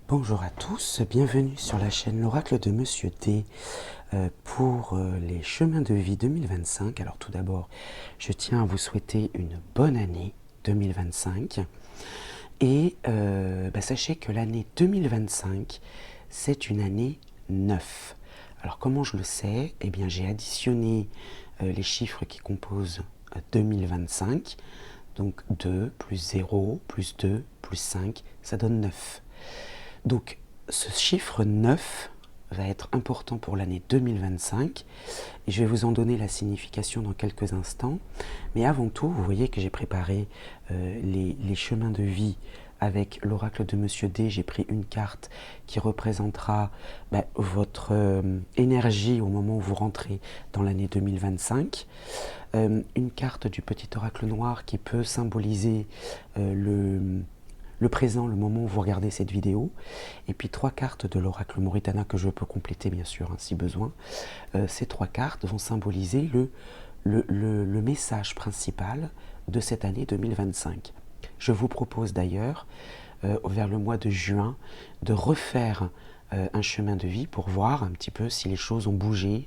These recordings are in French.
Bonjour à tous, bienvenue sur la chaîne L'Oracle de Monsieur D pour les chemins de vie 2025. Alors tout d'abord, je tiens à vous souhaiter une bonne année 2025 et sachez que l'année 2025, c'est une année 9. Alors comment je le sais? Eh bien j'ai additionné les chiffres qui composent 2025, donc 2 plus 0 plus 2 plus 5, ça donne 9. Donc ce chiffre 9 va être important pour l'année 2025 et je vais vous en donner la signification dans quelques instants. Mais avant tout, vous voyez que j'ai préparé les chemins de vie avec l'oracle de Monsieur D. J'ai pris une carte qui représentera votre énergie au moment où vous rentrez dans l'année 2025. Une carte du petit oracle noir qui peut symboliser le présent, le moment où vous regardez cette vidéo, et puis 3 cartes de l'oracle Mauritana que je peux compléter bien sûr si besoin. Ces 3 cartes vont symboliser le message principal de cette année 2025. Je vous propose d'ailleurs, vers le mois de juin, de refaire un chemin de vie pour voir un petit peu si les choses ont bougé,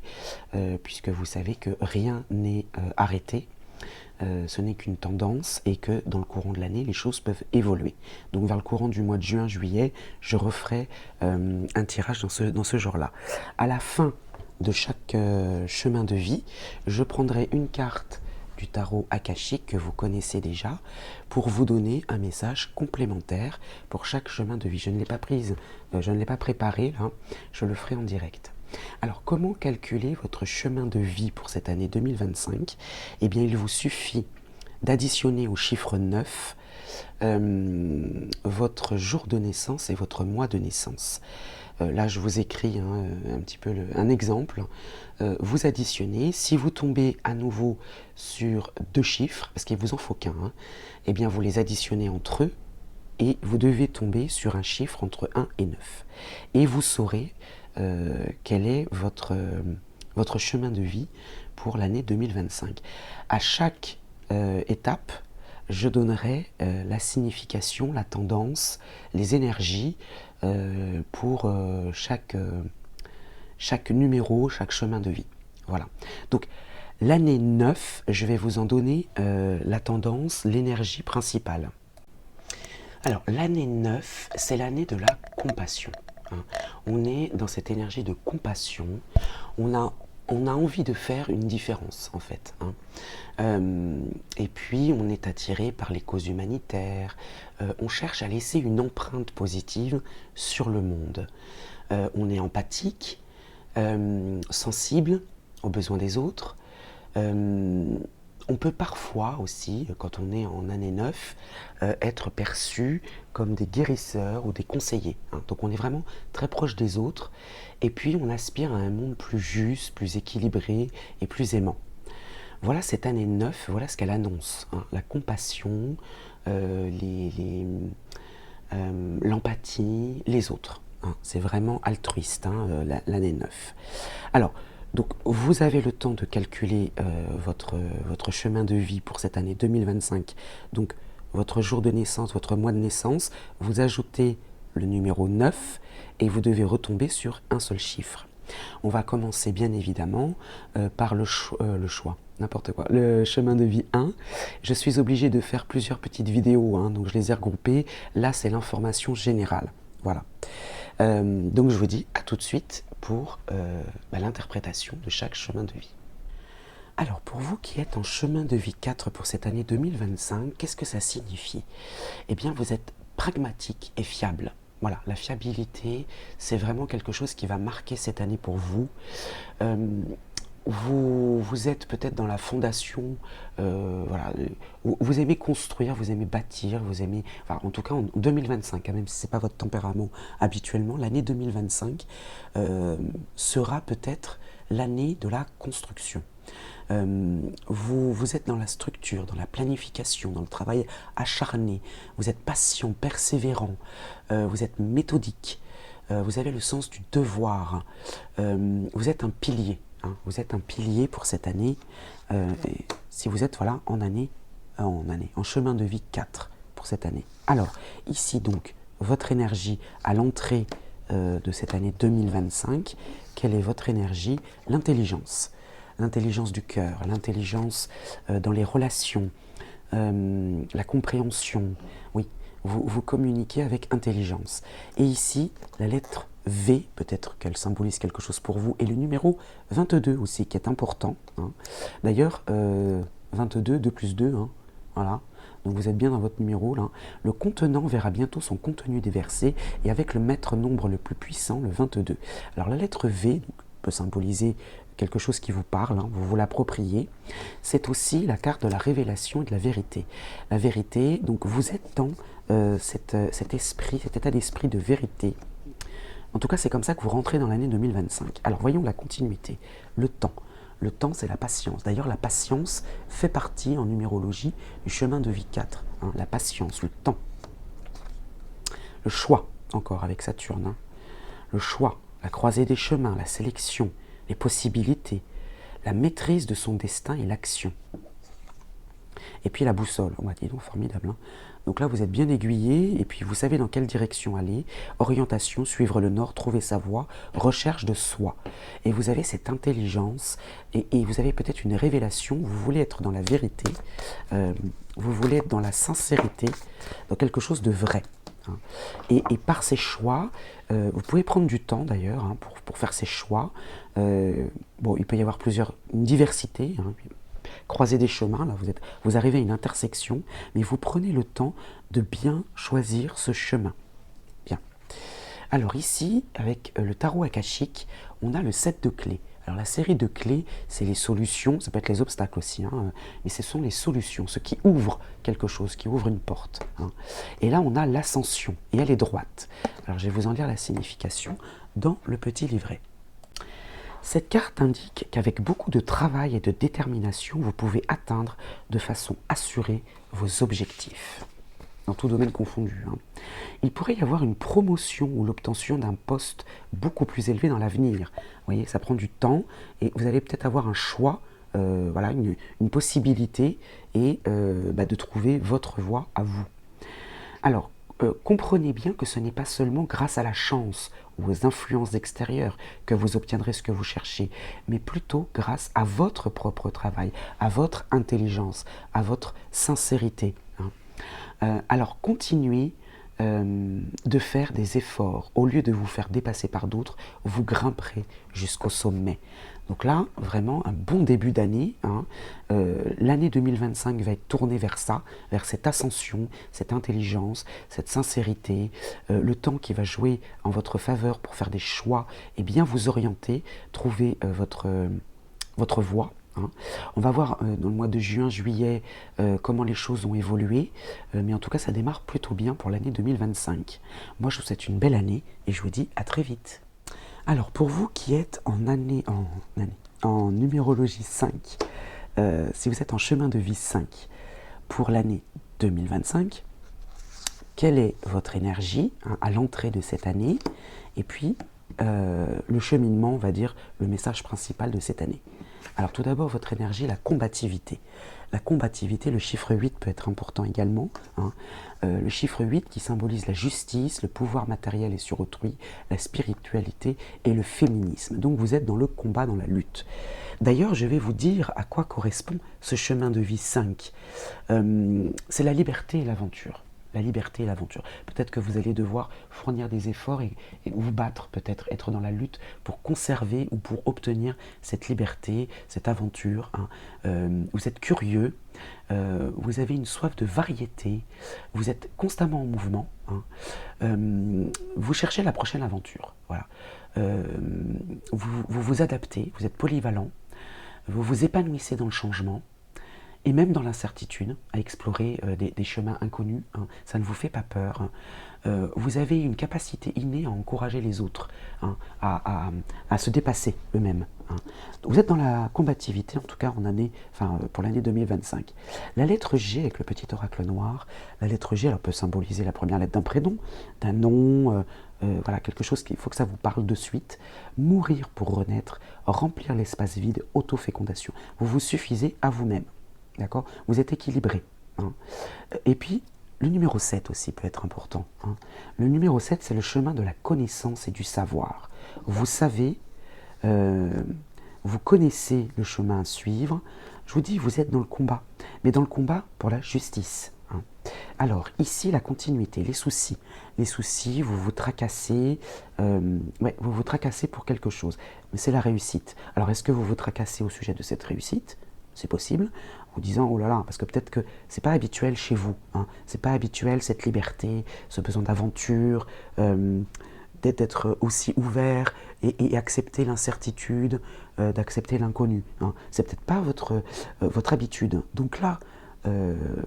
puisque vous savez que rien n'est arrêté. Ce n'est qu'une tendance et que dans le courant de l'année, les choses peuvent évoluer. Donc vers le courant du mois de juin, juillet, je referai un tirage dans ce genre-là. À la fin de chaque chemin de vie, je prendrai une carte du tarot akashique que vous connaissez déjà pour vous donner un message complémentaire pour chaque chemin de vie. Je ne l'ai pas prise, je ne l'ai pas préparé là, je le ferai en direct. Alors, comment calculer votre chemin de vie pour cette année 2025? Eh bien, il vous suffit d'additionner au chiffre 9 votre jour de naissance et votre mois de naissance. Là, je vous écris un petit peu un exemple. Vous additionnez. Si vous tombez à nouveau sur 2 chiffres, parce qu'il ne vous en faut qu'un, eh bien, vous les additionnez entre eux et vous devez tomber sur un chiffre entre 1 et 9. Et vous saurez quel est votre chemin de vie pour l'année 2025. À chaque étape, je donnerai la signification, la tendance, les énergies pour chaque numéro, chaque chemin de vie. Voilà. Donc, l'année 9, je vais vous en donner la tendance, l'énergie principale. Alors, l'année 9, c'est l'année de la compassion. On est dans cette énergie de compassion, on a envie de faire une différence en fait. Et puis on est attiré par les causes humanitaires, on cherche à laisser une empreinte positive sur le monde. On est empathique, sensible aux besoins des autres. On peut parfois aussi, quand on est en année 9, être perçu comme des guérisseurs ou des conseillers. Donc on est vraiment très proche des autres et puis on aspire à un monde plus juste, plus équilibré et plus aimant. Voilà cette année 9, voilà ce qu'elle annonce. La compassion, l'empathie, les autres. C'est vraiment altruiste, l'année 9. Alors, donc, vous avez le temps de calculer votre chemin de vie pour cette année 2025. Donc, votre jour de naissance, votre mois de naissance, vous ajoutez le numéro 9 et vous devez retomber sur un seul chiffre. On va commencer bien évidemment par le choix, n'importe quoi, le chemin de vie 1. Je suis obligé de faire plusieurs petites vidéos, donc je les ai regroupées. Là, c'est l'information générale. Voilà. Donc je vous dis à tout de suite pour l'interprétation de chaque chemin de vie. Alors pour vous qui êtes en chemin de vie 4 pour cette année 2025, qu'est-ce que ça signifie? Eh bien vous êtes pragmatique et fiable. Voilà, la fiabilité, c'est vraiment quelque chose qui va marquer cette année pour vous. Vous êtes peut-être dans la fondation, voilà, vous aimez construire, vous aimez bâtir, vous aimez, enfin, en tout cas en 2025, même si ce n'est pas votre tempérament habituellement, l'année 2025 sera peut-être l'année de la construction. Vous êtes dans la structure, dans la planification, dans le travail acharné, vous êtes patient, persévérant, vous êtes méthodique, vous avez le sens du devoir, vous êtes un pilier. Vous êtes un pilier pour cette année, si vous êtes en chemin de vie 4 pour cette année. Alors, ici donc, votre énergie à l'entrée de cette année 2025? Quelle est votre énergie? L'intelligence. L'intelligence du cœur, l'intelligence dans les relations, la compréhension. Oui, vous communiquez avec intelligence. Et ici, la lettre V, peut-être qu'elle symbolise quelque chose pour vous, et le numéro 22 aussi, qui est important. Hein. D'ailleurs, 22, 2 plus 2, hein, voilà. Donc vous êtes bien dans votre numéro là. Le contenant verra bientôt son contenu déversé et avec le maître nombre le plus puissant, le 22. Alors la lettre V peut symboliser quelque chose qui vous parle, hein, vous vous l'appropriez. C'est aussi la carte de la révélation et de la vérité. La vérité, donc vous êtes dans cet état d'esprit de vérité. En tout cas, c'est comme ça que vous rentrez dans l'année 2025. Alors voyons la continuité, le temps. Le temps, c'est la patience. D'ailleurs, la patience fait partie, en numérologie, du chemin de vie 4. Hein, la patience, le temps. Le choix, encore avec Saturne. Hein. Le choix, la croisée des chemins, la sélection, les possibilités, la maîtrise de son destin et l'action. Et puis la boussole, on va dire, donc formidable. Hein. Donc là, vous êtes bien aiguillé, et puis vous savez dans quelle direction aller. Orientation, suivre le nord, trouver sa voie, recherche de soi. Et vous avez cette intelligence, et vous avez peut-être une révélation, vous voulez être dans la vérité, vous voulez être dans la sincérité, dans quelque chose de vrai. Hein. Et par ces choix, vous pouvez prendre du temps d'ailleurs hein, pour faire ces choix. Bon, il peut y avoir une diversité, hein, croiser des chemins, là vous arrivez à une intersection, mais vous prenez le temps de bien choisir ce chemin. Bien. Alors ici, avec le tarot akashique, on a le 7 de clés. Alors la série de clés, c'est les solutions, ça peut être les obstacles aussi, hein, mais ce sont les solutions, ce qui ouvre quelque chose, qui ouvre une porte. Hein. Et là, on a l'ascension, et elle est droite. Alors je vais vous en lire la signification dans le petit livret. Cette carte indique qu'avec beaucoup de travail et de détermination, vous pouvez atteindre de façon assurée vos objectifs, dans tout domaine confondu. Hein. Il pourrait y avoir une promotion ou l'obtention d'un poste beaucoup plus élevé dans l'avenir. Vous voyez, ça prend du temps et vous allez peut-être avoir un choix, voilà, une possibilité et de trouver votre voie à vous. Alors, comprenez bien que ce n'est pas seulement grâce à la chance ou aux influences extérieures que vous obtiendrez ce que vous cherchez, mais plutôt grâce à votre propre travail, à votre intelligence, à votre sincérité. Hein. Alors, continuez de faire des efforts. Au lieu de vous faire dépasser par d'autres, vous grimperez jusqu'au sommet. Donc là, vraiment un bon début d'année. Hein. L'année 2025 va être tournée vers ça, vers cette ascension, cette intelligence, cette sincérité, le temps qui va jouer en votre faveur pour faire des choix et bien vous orienter, trouver votre voie. Hein. On va voir dans le mois de juin, juillet, comment les choses ont évolué, mais en tout cas ça démarre plutôt bien pour l'année 2025. Moi je vous souhaite une belle année et je vous dis à très vite. Alors pour vous qui êtes en numérologie 5, si vous êtes en chemin de vie 5 pour l'année 2025, quelle est votre énergie hein, à l'entrée de cette année et puis le cheminement, on va dire, le message principal de cette année. Alors tout d'abord, votre énergie, la combativité. La combativité, le chiffre 8 peut être important également. Hein. Le chiffre 8 qui symbolise la justice, le pouvoir matériel et sur autrui, la spiritualité et le féminisme. Donc vous êtes dans le combat, dans la lutte. D'ailleurs, je vais vous dire à quoi correspond ce chemin de vie 5. C'est la liberté et l'aventure. La liberté et l'aventure. Peut-être que vous allez devoir fournir des efforts et vous battre, peut-être être dans la lutte pour conserver ou pour obtenir cette liberté, cette aventure. Hein. Vous êtes curieux, vous avez une soif de variété, vous êtes constamment en mouvement. Hein. Vous cherchez la prochaine aventure. Voilà. Vous vous adaptez, vous êtes polyvalent, vous vous épanouissez dans le changement. Et même dans l'incertitude, à explorer des chemins inconnus, hein, ça ne vous fait pas peur. Hein. Vous avez une capacité innée à encourager les autres, hein, à se dépasser eux-mêmes. Hein. Vous êtes dans la combativité, en tout cas pour l'année 2025. La lettre G avec le petit oracle noir, la lettre G elle peut symboliser la première lettre d'un prénom, d'un nom, voilà, quelque chose qu'il faut que ça vous parle de suite. Mourir pour renaître, remplir l'espace vide, autofécondation. Vous vous suffisez à vous-même. D'accord ? Vous êtes équilibré. Hein. Et puis, Le numéro 7 aussi peut être important, hein. Le numéro 7, c'est le chemin de la connaissance et du savoir. Vous savez, vous connaissez le chemin à suivre. Je vous dis, vous êtes dans le combat, mais dans le combat pour la justice, hein. Alors, ici, la continuité, les soucis. Les soucis, vous vous tracassez, ouais, vous vous tracassez pour quelque chose, mais c'est la réussite. Alors, est-ce que vous vous tracassez au sujet de cette réussite? C'est possible, en vous disant, oh là là, parce que peut-être que c'est pas habituel chez vous, hein. C'est pas habituel, cette liberté, ce besoin d'aventure, d'être aussi ouvert et accepter l'incertitude, d'accepter l'inconnu, hein. C'est peut-être pas votre habitude. Donc là,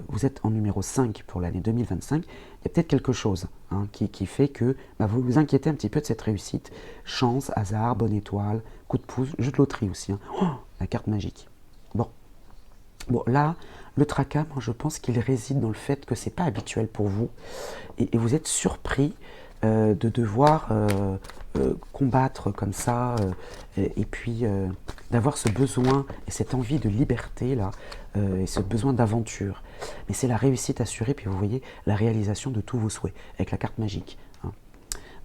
vous êtes en numéro 5 pour l'année 2025, il y a peut-être quelque chose, hein, qui fait que vous vous inquiétez un petit peu de cette réussite. Chance, hasard, bonne étoile, coup de pouce, jeu de loterie aussi, hein. Oh, la carte magique. Bon, là, le tracas, moi je pense qu'il réside dans le fait que c'est pas habituel pour vous et vous êtes surpris de devoir combattre comme ça et puis d'avoir ce besoin et cette envie de liberté là et ce besoin d'aventure. Mais c'est la réussite assurée, puis vous voyez la réalisation de tous vos souhaits avec la carte magique, hein.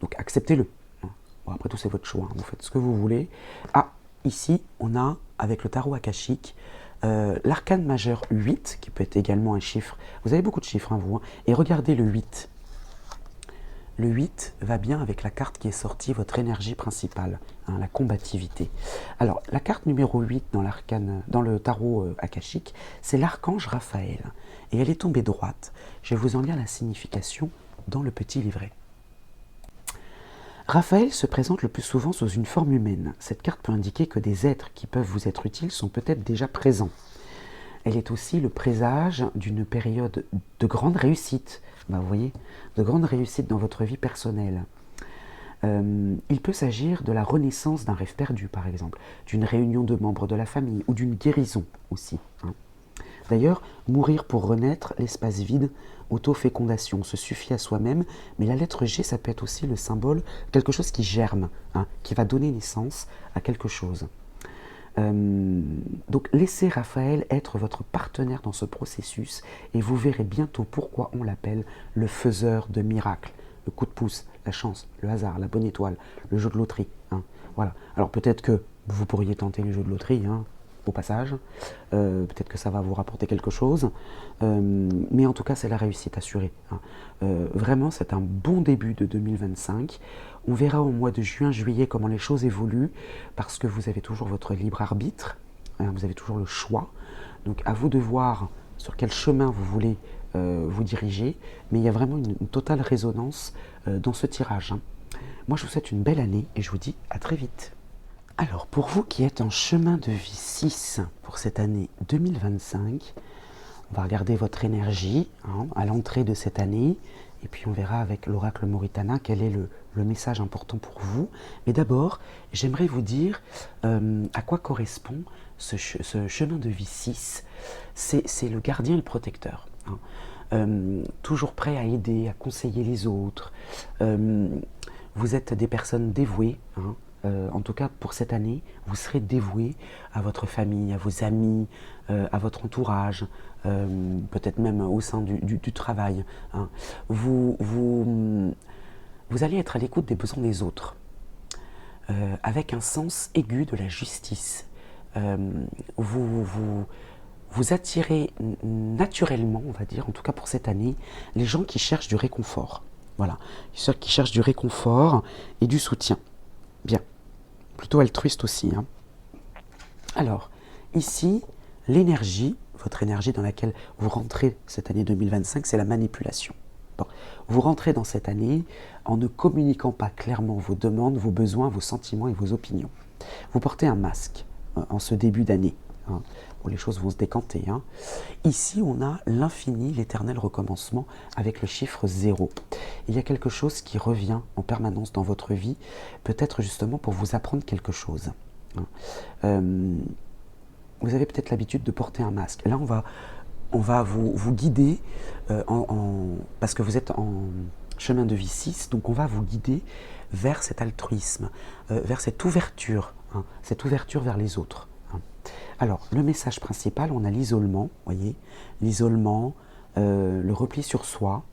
Donc acceptez-le, hein. Bon, après tout c'est votre choix, hein. Vous faites ce que vous voulez. Ah, ici on a avec le tarot akashique l'arcane majeur 8, qui peut être également un chiffre. Vous avez beaucoup de chiffres, hein, vous, hein. Et regardez le 8. Le 8 va bien avec la carte qui est sortie, votre énergie principale, hein, la combativité. Alors, la carte numéro 8 dans le tarot akashique, c'est l'archange Raphaël. Et elle est tombée droite. Je vais vous en lire la signification dans le petit livret. Raphaël se présente le plus souvent sous une forme humaine. Cette carte peut indiquer que des êtres qui peuvent vous être utiles sont peut-être déjà présents. Elle est aussi le présage d'une période de grande réussite, vous voyez, de grande réussite dans votre vie personnelle. Il peut s'agir de la renaissance d'un rêve perdu, par exemple, d'une réunion de membres de la famille ou d'une guérison aussi, hein. D'ailleurs, mourir pour renaître, l'espace vide, autofécondation, se suffit à soi-même, mais la lettre G, ça peut être aussi le symbole, quelque chose qui germe, hein, qui va donner naissance à quelque chose. Donc laissez Raphaël être votre partenaire dans ce processus et vous verrez bientôt pourquoi on l'appelle le faiseur de miracles. Le coup de pouce, la chance, le hasard, la bonne étoile, le jeu de loterie, hein. Voilà. Alors peut-être que vous pourriez tenter le jeu de loterie, hein, au passage, peut-être que ça va vous rapporter quelque chose, mais en tout cas c'est la réussite assurée, hein. Vraiment c'est un bon début de 2025, on verra au mois de juin, juillet comment les choses évoluent, parce que vous avez toujours votre libre arbitre, hein, vous avez toujours le choix, donc à vous de voir sur quel chemin vous voulez vous diriger, mais il y a vraiment une totale résonance dans ce tirage, hein. Moi je vous souhaite une belle année et je vous dis à très vite. Alors, pour vous qui êtes en chemin de vie 6 pour cette année 2025, on va regarder votre énergie, hein, à l'entrée de cette année, et puis on verra avec l'oracle Moritana quel est le message important pour vous. Mais d'abord, j'aimerais vous dire à quoi correspond ce chemin de vie 6. C'est le gardien et le protecteur, hein. Toujours prêt à aider, à conseiller les autres. Vous êtes des personnes dévouées, hein. En tout cas pour cette année, vous serez dévoué à votre famille, à vos amis, à votre entourage, peut-être même au sein du travail, hein. Vous allez être à l'écoute des besoins des autres, avec un sens aigu de la justice. Vous attirez naturellement, on va dire, en tout cas pour cette année, les gens qui cherchent du réconfort. Voilà, ceux qui cherchent du réconfort et du soutien. Bien, plutôt altruiste aussi, hein. Alors, ici, l'énergie, votre énergie dans laquelle vous rentrez cette année 2025, c'est la manipulation. Bon, vous rentrez dans cette année en ne communiquant pas clairement vos demandes, vos besoins, vos sentiments et vos opinions. Vous portez un masque en ce début d'année, hein, où les choses vont se décanter, hein. Ici, on a l'infini, l'éternel recommencement avec le chiffre 0. Il y a quelque chose qui revient en permanence dans votre vie, peut-être justement pour vous apprendre quelque chose, hein. Vous avez peut-être l'habitude de porter un masque. Là, on va vous guider, parce que vous êtes en chemin de vie 6, donc on va vous guider vers cet altruisme, vers cette ouverture, hein, cette ouverture vers les autres, hein. Alors, le message principal, on a l'isolement, voyez, l'isolement, le repli sur soi,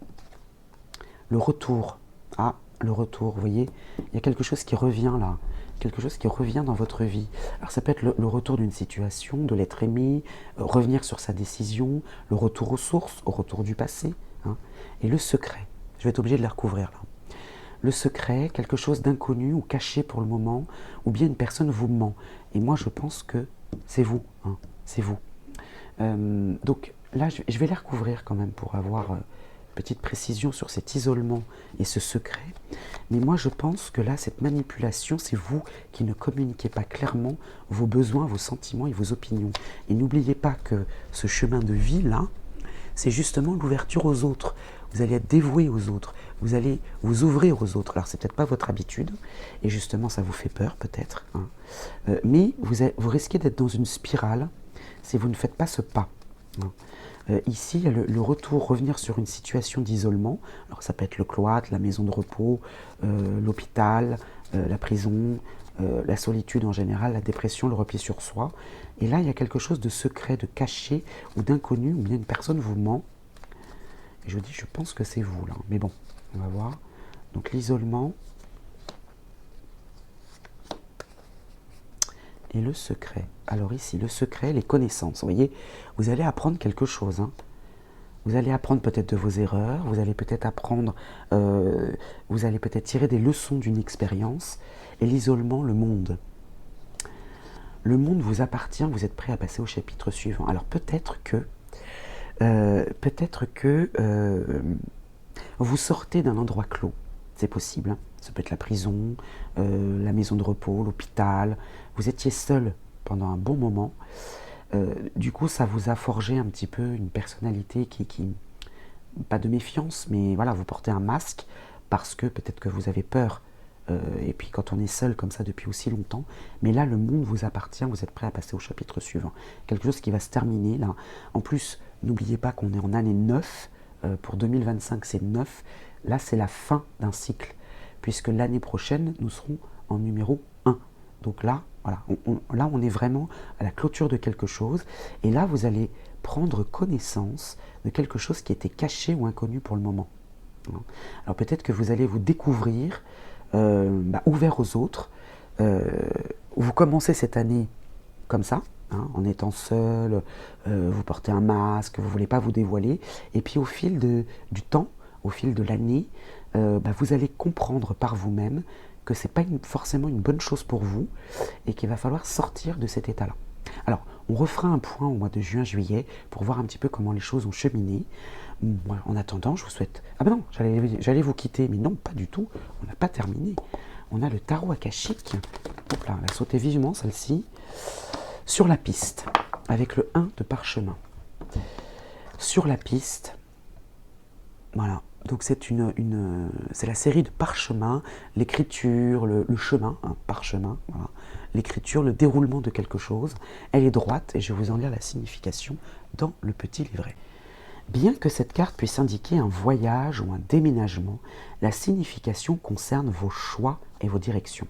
le retour. Ah, le retour, vous voyez, il y a quelque chose qui revient là, quelque chose qui revient dans votre vie. Alors ça peut être le retour d'une situation, de l'être aimé, revenir sur sa décision, le retour aux sources, au retour du passé, hein. Et le secret, je vais être obligé de les recouvrir là. Le secret, quelque chose d'inconnu ou caché pour le moment, ou bien une personne vous ment. Et moi je pense que c'est vous, hein, c'est vous. Donc là je vais les recouvrir quand même pour avoir petite précision sur cet isolement et ce secret. Mais moi je pense que là cette manipulation, c'est vous qui ne communiquez pas clairement vos besoins, vos sentiments et vos opinions. Et n'oubliez pas que ce chemin de vie là, c'est justement l'ouverture aux autres. Vous allez être dévoué aux autres, vous allez vous ouvrir aux autres. Alors c'est peut-être pas votre habitude, et justement ça vous fait peur peut-être, hein. Mais vous risquez d'être dans une spirale si vous ne faites pas ce pas, hein. Ici, il y a le retour, revenir sur une situation d'isolement. Alors ça peut être le cloître, la maison de repos, l'hôpital, la prison, la solitude en général, la dépression, le repli sur soi. Et là, il y a quelque chose de secret, de caché ou d'inconnu, ou bien une personne vous ment. Et je dis, je pense que c'est vous là. Mais bon, on va voir. Donc l'isolement et le secret. Alors ici, le secret, les connaissances. Vous voyez, vous allez apprendre quelque chose, hein. Vous allez apprendre peut-être de vos erreurs, vous allez peut-être apprendre, vous allez peut-être tirer des leçons d'une expérience. Et l'isolement, le monde. Le monde vous appartient, vous êtes prêt à passer au chapitre suivant. Alors peut-être que vous sortez d'un endroit clos, c'est possible, hein. Ça peut être la prison, la maison de repos, l'hôpital. Vous étiez seul pendant un bon moment. Du coup, ça vous a forgé un petit peu une personnalité qui pas de méfiance, mais voilà, vous portez un masque parce que peut-être que vous avez peur. Et puis quand on est seul comme ça depuis aussi longtemps, mais là le monde vous appartient, vous êtes prêt à passer au chapitre suivant. Quelque chose qui va se terminer là. En plus, n'oubliez pas qu'on est en année 9, pour 2025 c'est 9, là c'est la fin d'un cycle, puisque l'année prochaine nous serons en numéro 1. Donc là, voilà, là on est vraiment à la clôture de quelque chose, et là vous allez prendre connaissance de quelque chose qui était caché ou inconnu pour le moment. Alors peut-être que vous allez vous découvrir ouvert aux autres. Vous commencez cette année comme ça, hein, en étant seul, vous portez un masque, vous ne voulez pas vous dévoiler, et puis au fil du temps, au fil de l'année, vous allez comprendre par vous-même que ce n'est pas forcément une bonne chose pour vous, et qu'il va falloir sortir de cet état-là. Alors, on refera un point au mois de juin-juillet pour voir un petit peu comment les choses ont cheminé. Moi, en attendant, je vous souhaite... Ah ben non, j'allais vous quitter, mais non, pas du tout, on n'a pas terminé. On a le tarot akashique, hop là, on va sauter vivement celle-ci, sur la piste, avec le 1 de parchemin. Sur la piste, voilà, donc c'est c'est la série de parchemins, l'écriture, le chemin, un parchemin, voilà. L'écriture, le déroulement de quelque chose. Elle est droite et je vais vous en lire la signification dans le petit livret. Bien que cette carte puisse indiquer un voyage ou un déménagement, la signification concerne vos choix et vos directions.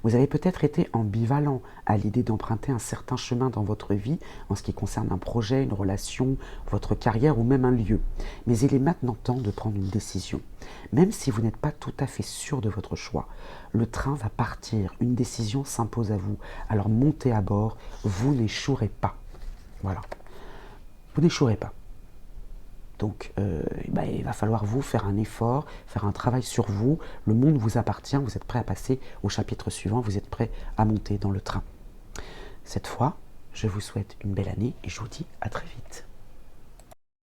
Vous avez peut-être été ambivalent à l'idée d'emprunter un certain chemin dans votre vie en ce qui concerne un projet, une relation, votre carrière ou même un lieu. Mais il est maintenant temps de prendre une décision. Même si vous n'êtes pas tout à fait sûr de votre choix, le train va partir, une décision s'impose à vous. Alors montez à bord, vous n'échouerez pas. Voilà. Vous n'échouerez pas. Donc, il va falloir vous faire un effort, faire un travail sur vous. Le monde vous appartient, vous êtes prêt à passer au chapitre suivant, vous êtes prêt à monter dans le train. Cette fois, je vous souhaite une belle année et je vous dis à très vite.